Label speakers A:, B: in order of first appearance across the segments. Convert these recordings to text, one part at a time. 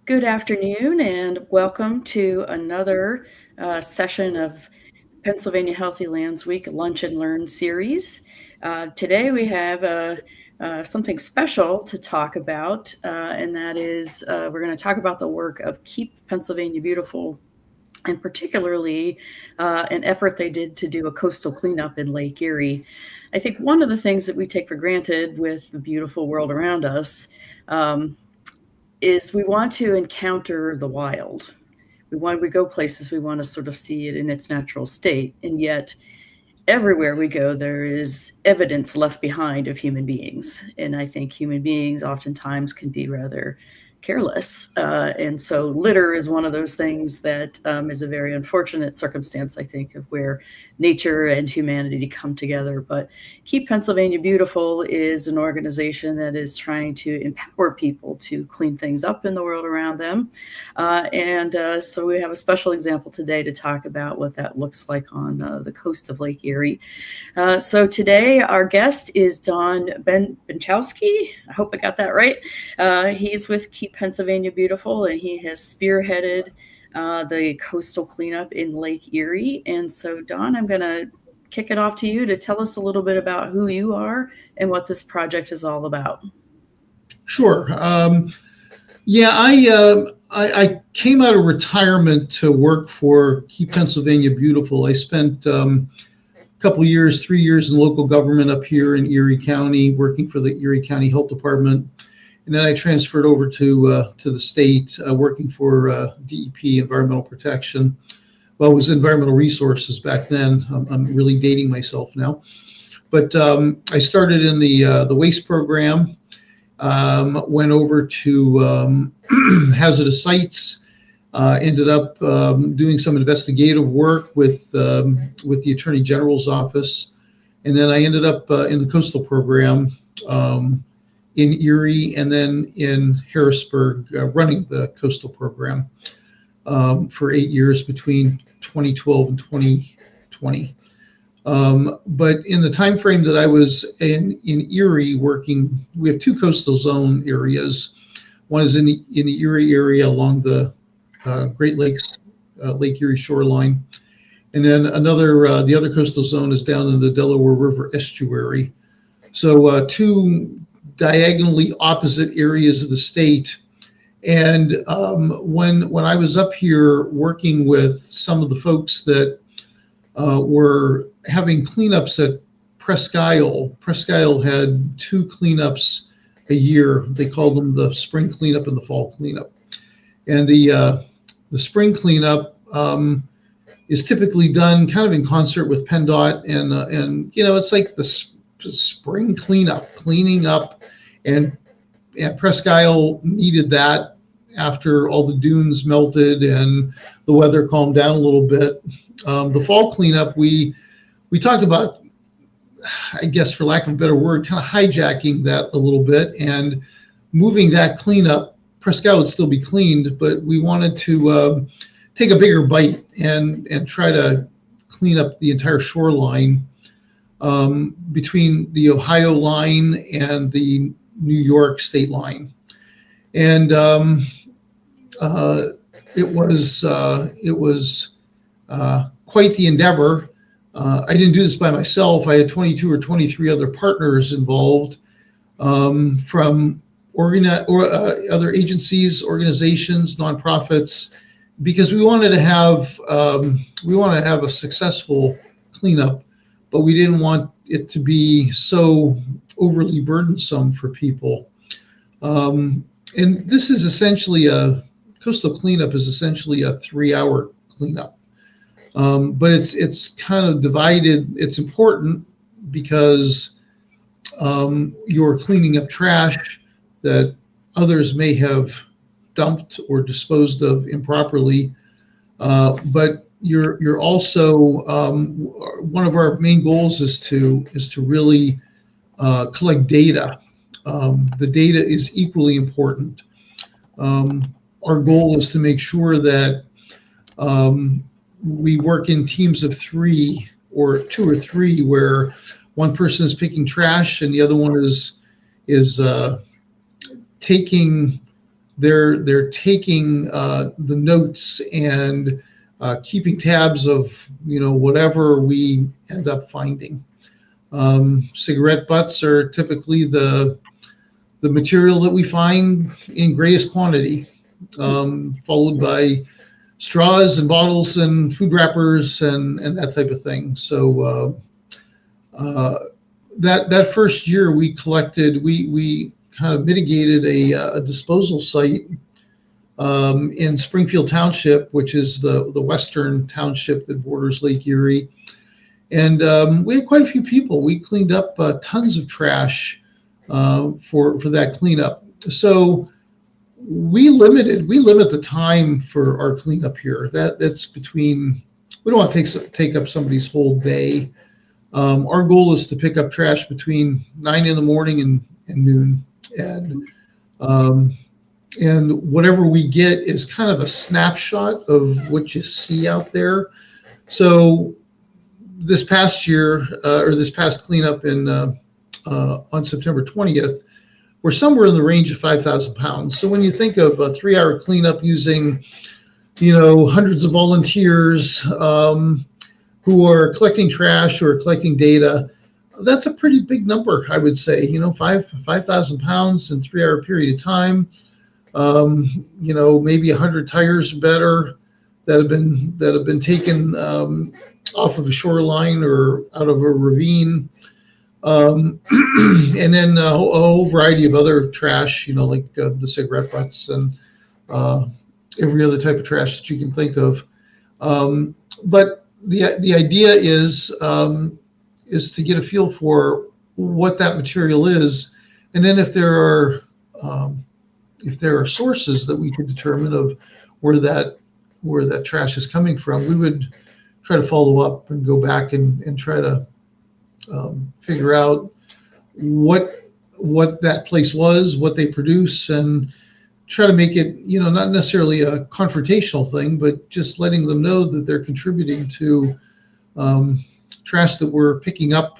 A: Good afternoon, and welcome to another session of Pennsylvania Healthy Lands Week Lunch and Learn series. Today we have something special to talk about, and that is we're going to talk about the work of Keep Pennsylvania Beautiful, and particularly an effort they did to do a coastal cleanup in Lake Erie. I think one of the things that we take for granted with the beautiful world around us um, is we want to encounter the wild. We go places, we want to sort of see it in its natural state, and yet everywhere we go there is evidence left behind of human beings, and I think human beings oftentimes can be rather careless, and so litter is one of those things that is a very unfortunate circumstance, I think, of where nature and humanity come together. But Keep Pennsylvania Beautiful is an organization that is trying to empower people to clean things up in the world around them, and so we have a special example today to talk about what that looks like on the coast of Lake Erie. So today our guest is Don Benchowski. I hope I got that right. He's with Keep Pennsylvania Beautiful, and he has spearheaded the coastal cleanup in Lake Erie. And so, Don, I'm going to kick it off to you to tell us a little bit about who you are and what this project is all about.
B: Sure. Yeah, I came out of retirement to work for Keep Pennsylvania Beautiful. I spent a couple years, 3 years in local government up here in Erie County, working for the Erie County Health Department, and then I transferred over to the state, working for DEP, Environmental Protection. Well, it was Environmental Resources back then. I'm really dating myself now, but I started in the waste program. Went over to hazardous sites, ended up doing some investigative work with the Attorney General's office, and then I ended up in the coastal program in Erie, and then in Harrisburg, running the coastal program for 8 years between 2012 and 2020. But in the time frame that I was in Erie working, we have two coastal zone areas. One is in the Erie area along the Great Lakes, Lake Erie shoreline. And then the other coastal zone is down in the Delaware River estuary. So two diagonally opposite areas of the state. And when I was up here working with some of the folks that were having cleanups at Presque Isle. Presque Isle had two cleanups a year. They called them the spring cleanup and the fall cleanup. And the spring cleanup is typically done kind of in concert with PennDOT, and it's like the spring cleanup, cleaning up, and Presque Isle needed that after all the dunes melted and the weather calmed down a little bit. The fall cleanup, we talked about, I guess, for lack of a better word, kind of hijacking that a little bit and moving that cleanup. Presque Isle would still be cleaned, but we wanted to take a bigger bite and try to clean up the entire shoreline between the Ohio line and the New York state line. And it was quite the endeavor. I didn't do this by myself. I had 22 or 23 other partners involved, from other agencies, organizations, nonprofits, because we wanted to have a successful cleanup, but we didn't want it to be so overly burdensome for people. And this is essentially coastal cleanup is essentially a 3-hour cleanup. But it's kind of divided. It's important because you're cleaning up trash that others may have dumped or disposed of improperly. But you're also one of our main goals is to really collect data. The data is equally important. Our goal is to make sure that we work in teams of 3 or 2 or 3, where one person is picking trash and the other one is taking they're taking the notes and keeping tabs of whatever we end up finding. Cigarette butts are typically the material that we find in greatest quantity, followed by straws and bottles and food wrappers and that type of thing. So that first year we kind of mitigated a disposal site in Springfield Township, which is the western township that borders Lake Erie. And we had quite a few people. We cleaned up tons of trash for that cleanup. So we limit the time for our cleanup here. That's between. We don't want to take up somebody's whole day. Our goal is to pick up trash between 9 in the morning and noon, um, and whatever we get is kind of a snapshot of what you see out there. So this past year, or this past cleanup on September 20th, we're somewhere in the range of 5,000 pounds. So when you think of a 3-hour cleanup using, hundreds of volunteers who are collecting trash or collecting data, that's a pretty big number, I would say. 5,000 pounds in 3-hour period of time. Maybe 100 tires or better that have been taken off of a shoreline or out of a ravine. And then a whole variety of other trash, like the cigarette butts and every other type of trash that you can think of. But the idea is to get a feel for what that material is, and then if there are sources that we can determine of where that trash is coming from, we would try to follow up and go back and try to figure out what that place was, what they produce, and try to make it, not necessarily a confrontational thing, but just letting them know that they're contributing to trash that we're picking up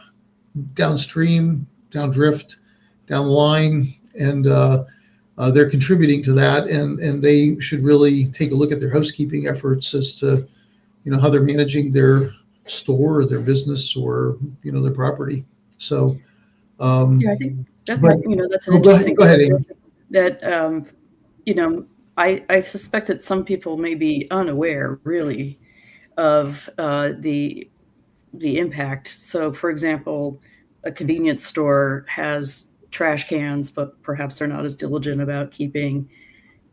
B: downstream, downdrift, down the line, and they're contributing to that, and they should really take a look at their housekeeping efforts as to, how they're managing their store or their business or their property. So
A: Yeah, I think that's
B: but
A: that's an
B: oh,
A: interesting
B: go ahead, Amy.
A: that you know I suspect that some people may be unaware really of the impact. So, for example, a convenience store has trash cans, but perhaps they're not as diligent about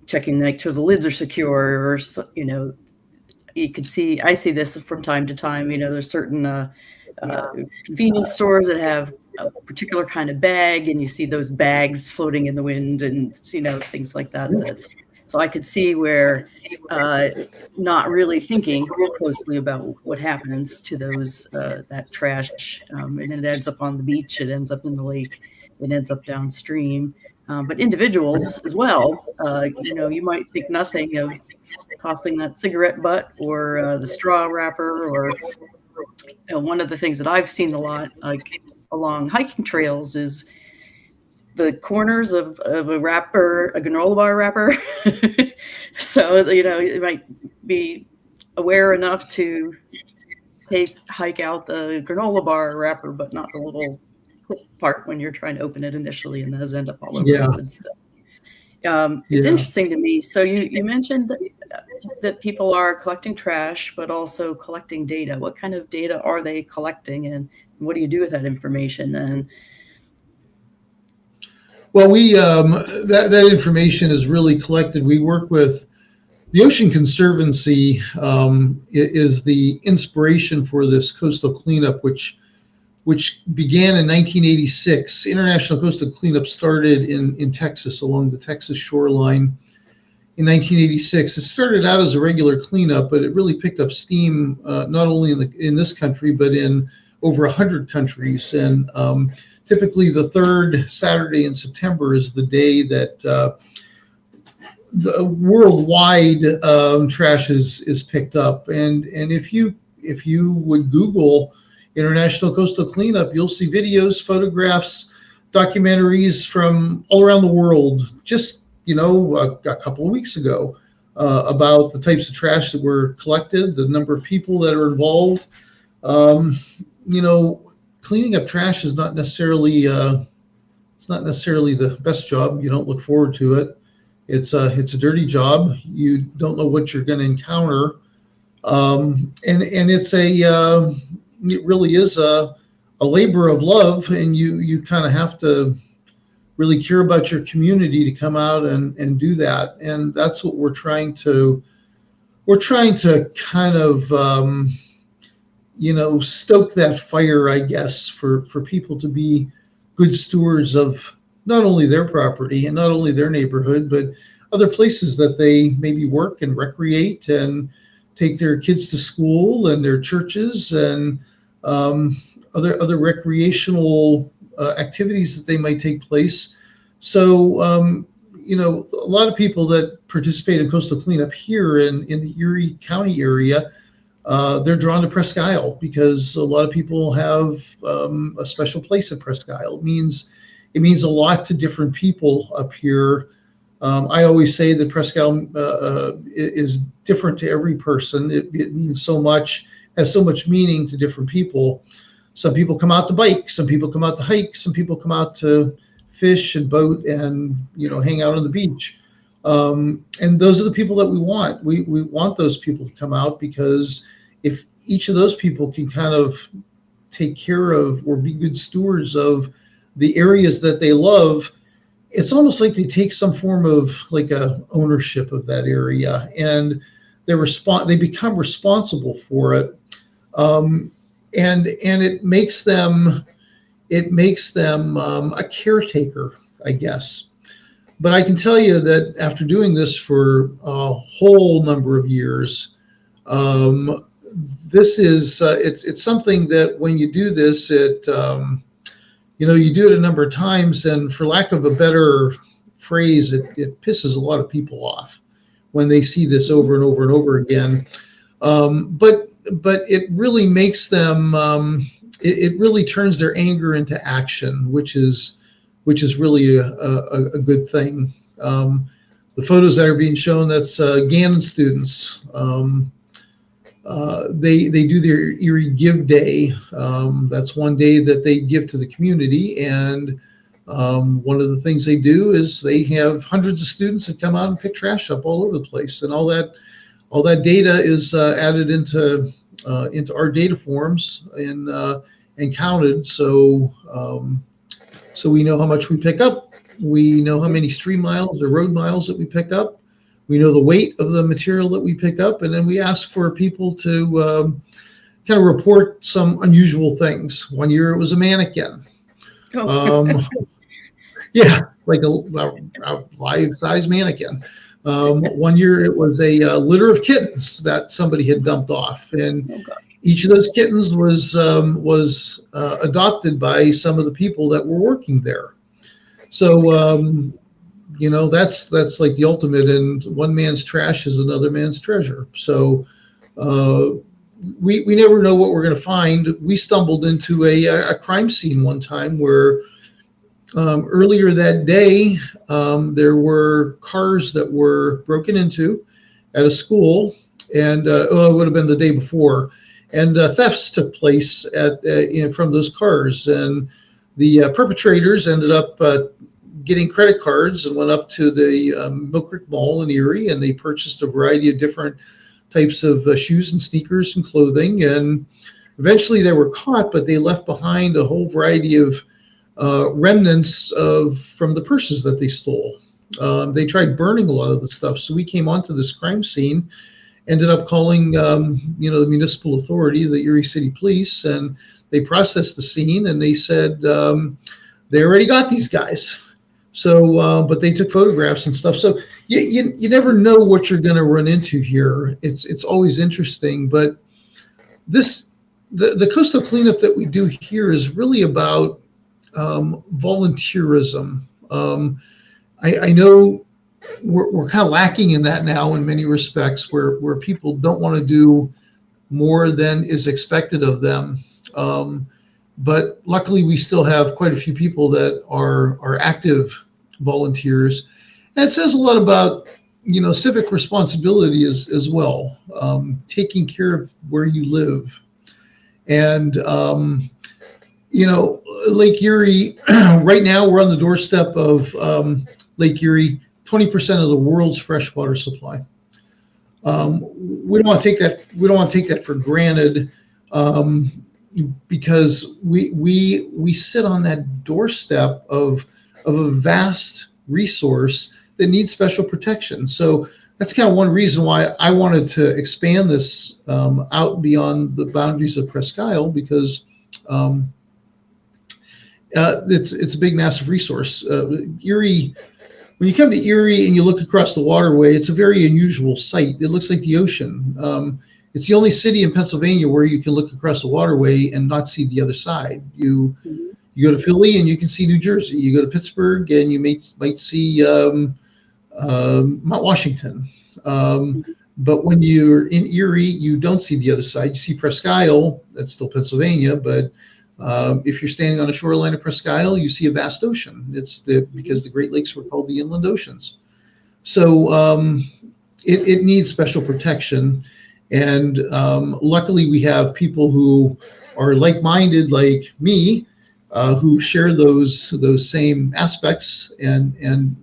A: checking, make sure the lids are secure, or I see this from time to time. There's certain convenience stores that have a particular kind of bag, and you see those bags floating in the wind, and things like that. So I could see where not really thinking closely about what happens to that trash, and it ends up on the beach, it ends up in the lake, it ends up downstream. But individuals as well, you might think nothing of tossing that cigarette butt or the straw wrapper, or one of the things that I've seen a lot, like along hiking trails, is the corners of a granola bar wrapper. So, you might be aware enough to hike out the granola bar wrapper, but not the little clip part when you're trying to open it initially, and those end up all over
B: Yeah,
A: the wood. So, it's
B: yeah.
A: interesting to me. So you mentioned that people are collecting trash, but also collecting data. What kind of data are they collecting, and what do you do with that information? And
B: Well, we that information is really collected. We work with the Ocean Conservancy. Is the inspiration for this coastal cleanup, which began in 1986. International Coastal Cleanup started in Texas, along the Texas shoreline in 1986. It started out as a regular cleanup, but it really picked up steam not only in this country, but in over 100 countries. And typically the third Saturday in September is the day that the worldwide trash is picked up. And if you would Google International Coastal Cleanup, you'll see videos, photographs, documentaries from all around the world, just a couple of weeks ago about the types of trash that were collected, the number of people that are involved. Um, you know, Cleaning up trash is not necessarily it's not necessarily the best job. You don't look forward to it. It's a dirty job. You don't know what you're going to encounter, and it really is a labor of love, and you kind of have to really care about your community to come out and do that, and that's what we're trying to kind of stoke that fire, I guess, for people to be good stewards of not only their property and not only their neighborhood, but other places that they maybe work and recreate and take their kids to school and their churches and um, other recreational activities that they might take place. So, a lot of people that participate in coastal cleanup here in the Erie County area, they're drawn to Presque Isle because a lot of people have a special place at Presque Isle. It means a lot to different people up here. I always say that Presque Isle is different to every person. It means so much, has so much meaning to different people. Some people come out to bike, some people come out to hike, some people come out to fish and boat and hang out on the beach. And those are the people that we want. We want those people to come out because if each of those people can kind of take care of or be good stewards of the areas that they love, it's almost like they take some form of like a ownership of that area and they become responsible for it. Um, and it makes them a caretaker, I guess. But I can tell you that after doing this for a whole number of years, um, this is it's something that when you do this, you do it a number of times, and for lack of a better phrase, it pisses a lot of people off when they see this over and over and over again. But it really makes them it really turns their anger into action, which is really a good thing. The photos that are being shown, that's Gannon students. They do their Erie Give Day. That's one day that they give to the community, and one of the things they do is they have hundreds of students that come out and pick trash up all over the place, and all that data is added into our data forms and counted. So we know how much we pick up. We know how many street miles or road miles that we pick up. We know the weight of the material that we pick up, and then we ask for people to kind of report some unusual things. One year it was a mannequin.
A: Oh,
B: Um, yeah, like a life-size mannequin. One year it was a litter of kittens that somebody had dumped off, and
A: oh God.
B: each of those kittens was adopted by some of the people that were working there. So that's like the ultimate, and one man's trash is another man's treasure. So uh, we never know what we're going to find. We stumbled into a crime scene one time where earlier that day there were cars that were broken into at a school, and it would have been the day before, and thefts took place from those cars, and the perpetrators ended up getting credit cards and went up to the Mill Creek Mall in Erie, and they purchased a variety of different types of shoes and sneakers and clothing, and eventually they were caught, but they left behind a whole variety of remnants from the purses that they stole. They tried burning a lot of the stuff, so we came onto this crime scene, ended up calling the municipal authority, the Erie City Police, and they processed the scene, and they said they already got these guys. So, but they took photographs and stuff. So you never know what you're going to run into here. It's always interesting, but the coastal cleanup that we do here is really about volunteerism. I know we're kind of lacking in that now in many respects, where people don't want to do more than is expected of them. But luckily, we still have quite a few people that are active volunteers. That says a lot about civic responsibility as well, taking care of where you live. And Lake Erie, right now we're on the doorstep of Lake Erie, 20% of the world's freshwater supply. We don't want to take that. We don't want to take that for granted, um, because we sit on that doorstep of a vast resource that needs special protection. So that's kind of one reason why I wanted to expand this out beyond the boundaries of Presque Isle, because um, it's a big, massive resource. Erie, when you come to Erie and you look across the waterway, it's a very unusual sight. It looks like the ocean. It's the only city in Pennsylvania where you can look across the waterway and not see the other side.
A: Mhm.
B: You go to Philly and you can see New Jersey. You go to Pittsburgh and you might see Mount Washington. Um,
A: Mhm.
B: but when you're in Erie, you don't see the other side. You see Presque Isle, that's still Pennsylvania, but if you're standing on the shoreline of Presque Isle, you see a vast ocean. Because the Great Lakes were called the inland oceans. So it needs special protection. And luckily, we have people who are like-minded, like me, who share those same aspects and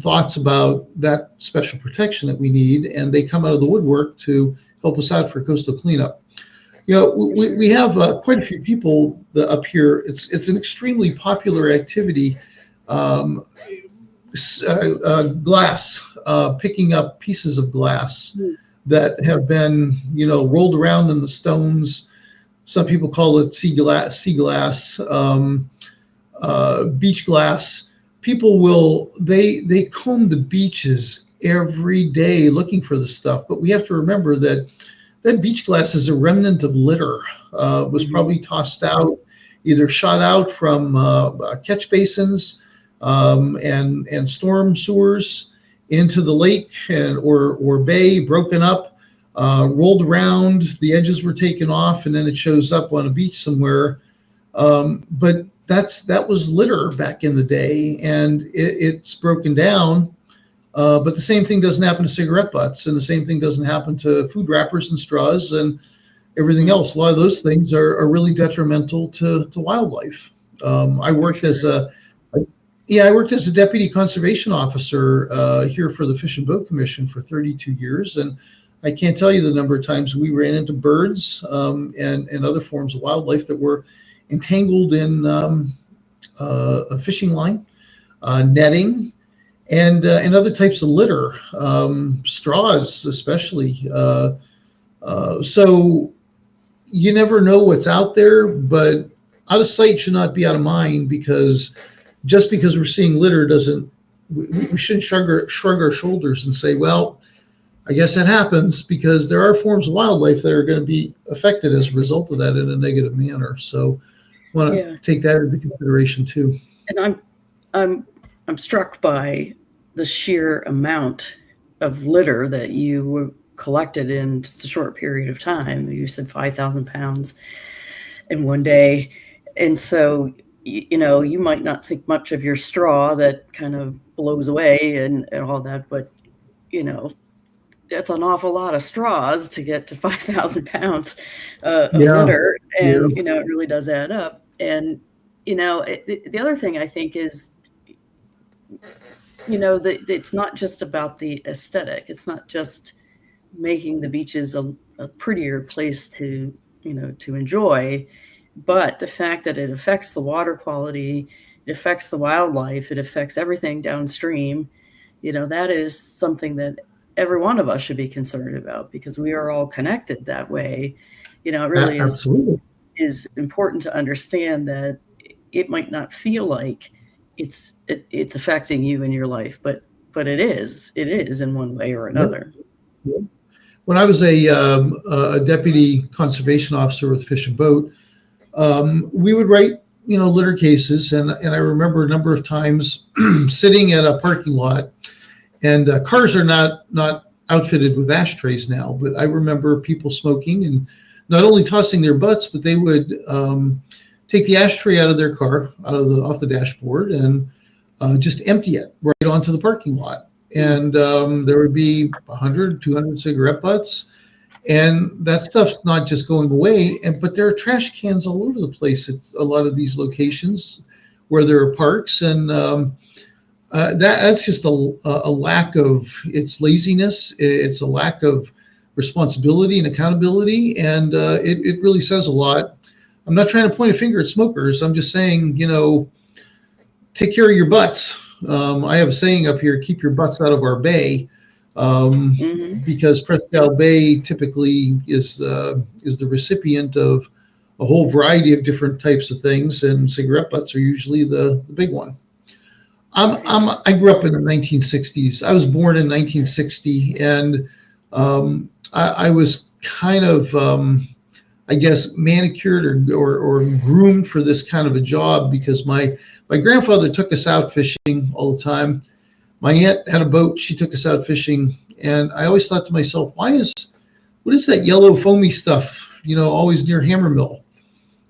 B: thoughts about that special protection that we need, and they come out of the woodwork to help us out for coastal cleanup.
A: For
B: We
A: sure.
B: have quite a few people up here. It's an extremely popular activity. Um, Glass, picking up pieces of glass
A: Mm.
B: that have been, rolled around in the stones. Some people call it sea glass, beach glass. People they comb the beaches every day looking for the stuff, but we have to remember that that beach glass is a remnant of litter. Was
A: Mhm.
B: probably tossed out, either shot out from catch basins and storm sewers into the lake or bay, broken up, rolled around. The edges were taken off, and then it shows up on a beach somewhere. But that was litter back in the day, and it's broken down. But the same thing doesn't happen to cigarette butts, and the same thing doesn't happen to food wrappers and straws and everything
A: Mm.
B: else. A lot of those things are really detrimental to wildlife. I
A: For
B: worked as
A: sure.
B: a Yeah, I worked as a deputy conservation officer here for the Fish and Boat Commission for 32 years, and I can't tell you the number of times we ran into birds and other forms of wildlife that were entangled in a fishing line, netting, and other types of litter, straws especially. So you never know what's out there, but out of sight should not be out of mind, because just because we're seeing litter doesn't we shouldn't shrug our shoulders and say, well, I guess that happens, because there are forms of wildlife that are going to be affected as a result of that in a negative manner. So I want to
A: Yeah.
B: take that into consideration too.
A: And I'm I'm struck by the sheer amount of litter that you collected in just a short period of time. You said 5,000 pounds in one day. And so, you might not think much of your straw that kind of blows away and all that, but, you know, that's an awful lot of straws to get to 5,000 pounds of
B: Yeah,
A: litter.
B: yeah,
A: And, it really does add up. And, the other thing I think is, it's not just about the aesthetic. It's not just making the beaches a prettier place to enjoy, but the fact that it affects the water quality, it affects the wildlife, it affects everything downstream, that is something that every one of us should be concerned about because we are all connected that way. It really
B: absolutely.
A: is important to understand that it might not feel like it's affecting you in your life, but it is. It is in one way or
B: Yeah,
A: another.
B: yeah. When I was a deputy conservation officer with Fish and Boat, we would write, litter cases, and I remember a number of times sitting at a parking lot, and cars are not outfitted with ashtrays now, but I remember people smoking and not only tossing their butts, but they would take the ashtray out of their car, off the dashboard, and just empty it right onto the parking lot. And there would be 100, 200 cigarette butts. And that stuff's not just going away. But there are trash cans all over the place at a lot of these locations where there are parks. And that's just a lack of, it's laziness. It's a lack of responsibility and accountability. And it really says a lot. I'm not trying to point a finger at smokers. I'm just saying, take care of your butts. I have a saying up here: keep your butts out of our bay,
A: Mm-hmm.
B: because Presque Bay typically is the recipient of a whole variety of different types of things, and cigarette butts are usually the big one.
A: Right.
B: I grew up in the 1960s. I was born in 1960, and I was kind of I guess manicured or groomed for this kind of a job because my grandfather took us out fishing all the time. My aunt had a boat; she took us out fishing, and I always thought to myself, what is that yellow foamy stuff? Always near Hammermill,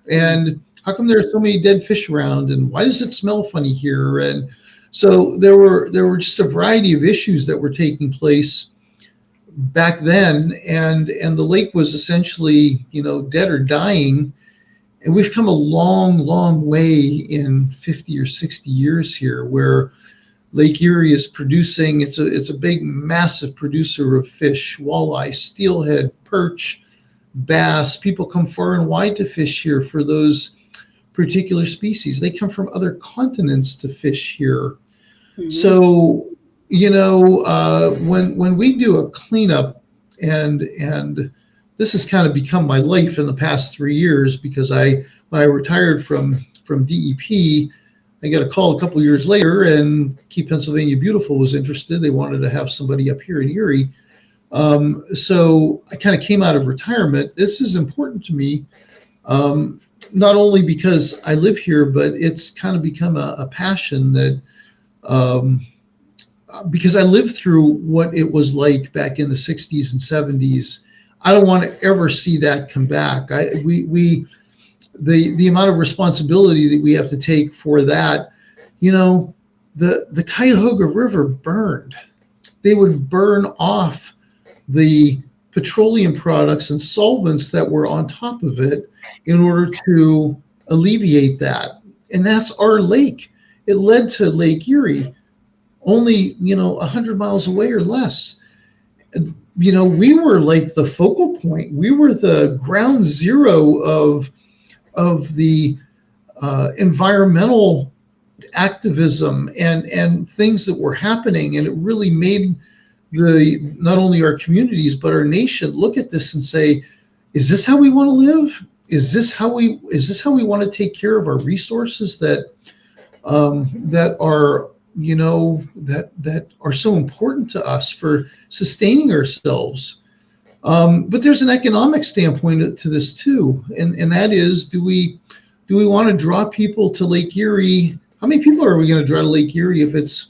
A: Mm-hmm.
B: and how come there are so many dead fish around? And why does it smell funny here? And so there were just a variety of issues that were taking place back then, and the lake was essentially dead or dying. And we've come a long, long way in 50 or 60 years here, where Lake Erie is producing. It's a big, massive producer of fish: walleye, steelhead, perch, bass. People come far and wide to fish here for those particular species. They come from other continents to fish here.
A: Mm-hmm.
B: So, when we do a cleanup, and this has kind of become my life in the past 3 years, because when I retired from DEP, I got a call a couple of years later, and Keep Pennsylvania Beautiful was interested. They wanted to have somebody up here in Erie. So I kind of came out of retirement. This is important to me, not only because I live here, but it's kind of become a passion that. Um, because I lived through what it was like back in the 60s and 70s. I don't want to ever see that come back. The amount of responsibility that we have to take for that, you know, the Cuyahoga River burned. They would burn off the petroleum products and solvents that were on top of it in order to alleviate that. And that's our lake. It led to Lake Erie, only 100 miles away or less. We were like the focal point. We were the ground zero of the environmental activism and things that were happening, and it really made the not only our communities but our nation look at this and say, is this how we want to live? Is this how we want to take care of our resources that are that are so important to us for sustaining ourselves? But there's an economic standpoint to this too, and that is, do we want to draw people to Lake Erie? How many people are we going to draw to Lake Erie if it's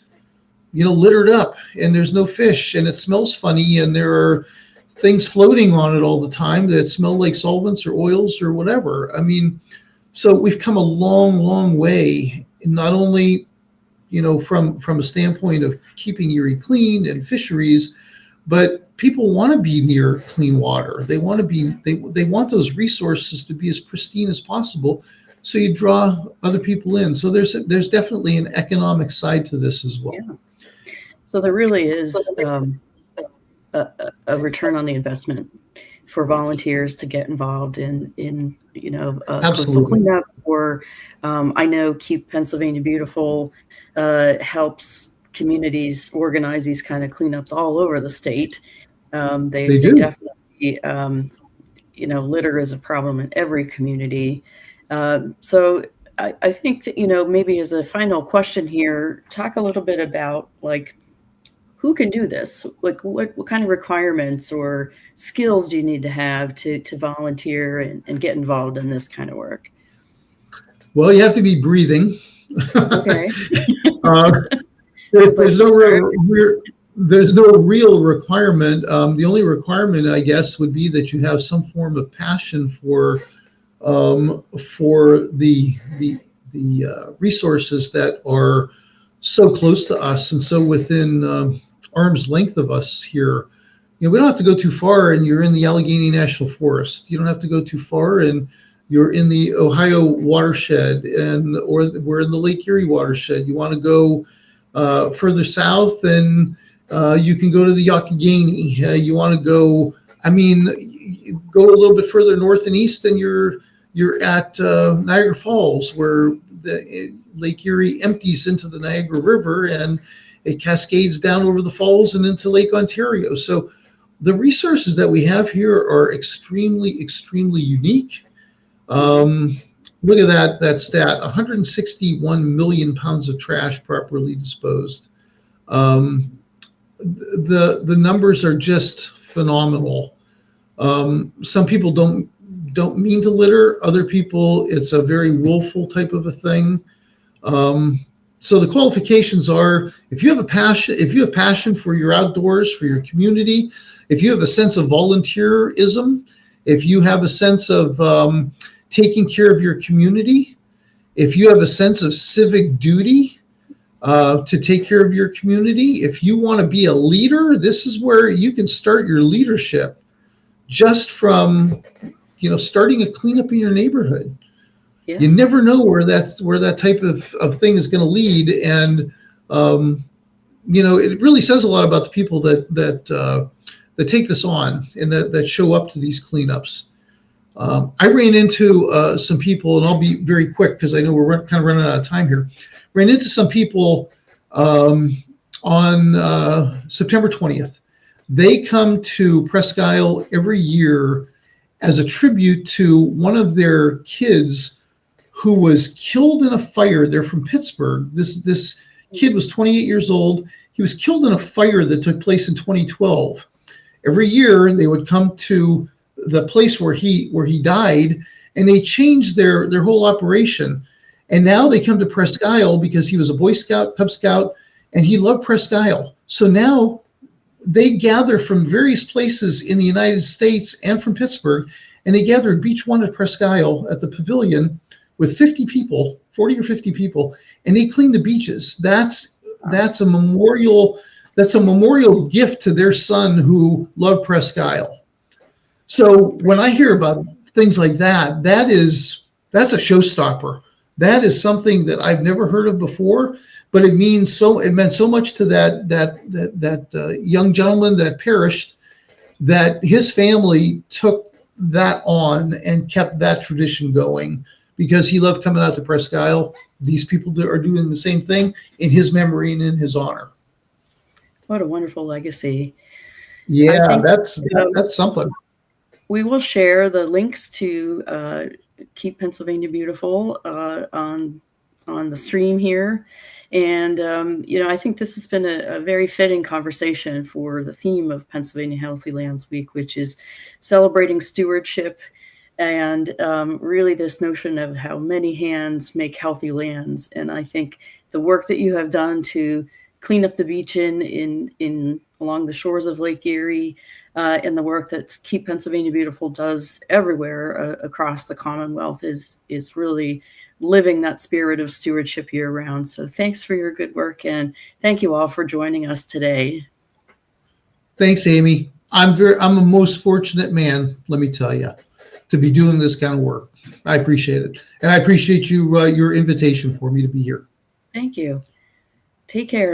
B: littered up and there's no fish and it smells funny and there are things floating on it all the time that smell like solvents or oils or whatever? I mean, so we've come a long, long way, not only from a standpoint of keeping Erie clean and fisheries, but people want to be near clean water. They want to be they want those resources to be as pristine as possible. So you draw other people in. So there's definitely an economic side to this as well.
A: Yeah. So there really is a return on the investment for volunteers to get involved in coastal
B: Absolutely.
A: cleanup, or I know Keep Pennsylvania Beautiful helps communities organize these kind of cleanups all over the state. They
B: They
A: they
B: do.
A: definitely litter is a problem in every community. So I think that, maybe as a final question here, talk a little bit about, like, who can do this? Like, what kind of requirements or skills do you need to have to volunteer and get involved in this kind of work?
B: Well, you have to be breathing.
A: Okay,
B: uh,
A: good place
B: there's
A: to
B: no
A: start.
B: there's no real requirement. The only requirement, I guess, would be that you have some form of passion for the resources that are so close to us and so within arm's length of us here. We don't have to go too far, and you're in the Allegheny National Forest. You don't have to go too far, and you're in the Ohio watershed, and or we're in the Lake Erie watershed. You want to go further south, and you can go to the Youghiogheny. You want to go, I mean, you go a little bit further north and east, and you're at Niagara Falls, where the Lake Erie empties into the Niagara River, and it cascades down over the falls and into Lake Ontario. So the resources that we have here are extremely, extremely unique.
A: Hmm.
B: Look at that stat: 161 million pounds of trash properly disposed. Um, the numbers are just phenomenal. Some people don't mean to litter. Other people, it's a very willful type of a thing. Um, so the qualifications are: if you have passion for your outdoors, for your community, if you have a sense of volunteerism, if you have a sense of taking care of your community, if you have a sense of civic duty to take care of your community, if you want to be a leader, this is where you can start your leadership just from starting a cleanup in your neighborhood. You
A: Yeah.
B: never know where that type of thing is going to lead, and um, it really says a lot about the people that take this on and that show up to these cleanups. I ran into some people, and I'll be very quick because I know we're kind of running out of time here. Ran into some people um, on September 20th. They come to Presque Isle every year as a tribute to one of their kids who was killed in a fire. They're from Pittsburgh. This kid was 28 years old. He was killed in a fire that took place in 2012. Every year they would come to the place where he died, and they changed their whole operation. And now they come to Presque Isle because he was a Boy Scout, Cub Scout, and he loved Presque Isle. So now they gather from various places in the United States and from Pittsburgh, and they gather at Beach One at Presque Isle at the pavilion with 50 people, 40 or 50 people, and they clean the beaches. That's a memorial. That's a memorial gift to their son who loved Presque Isle. So when I hear about things like that, that's a showstopper. That is something that I've never heard of before, but it meant so much to that young gentleman that perished, that his family took that on and kept that tradition going because he loved coming out to Presque Isle. These people are doing the same thing in his memory and in his honor.
A: What a wonderful legacy. I
B: Yeah,
A: think uh,
B: that's something.
A: we will share the links to Keep Pennsylvania Beautiful on the stream here. And, I think this has been a very fitting conversation for the theme of Pennsylvania Healthy Lands Week, which is celebrating stewardship and really this notion of how many hands make healthy lands. And I think the work that you have done to clean up the beach in along the shores of Lake Erie, and the work that Keep Pennsylvania Beautiful does everywhere across the Commonwealth is really living that spirit of stewardship year round. So thanks for your good work, and thank you all for joining us today.
B: Thanks, Amy. I'm a most fortunate man, let me tell you, to be doing this kind of work. I appreciate it, and I appreciate your invitation for me to be here.
A: Thank you. Take care.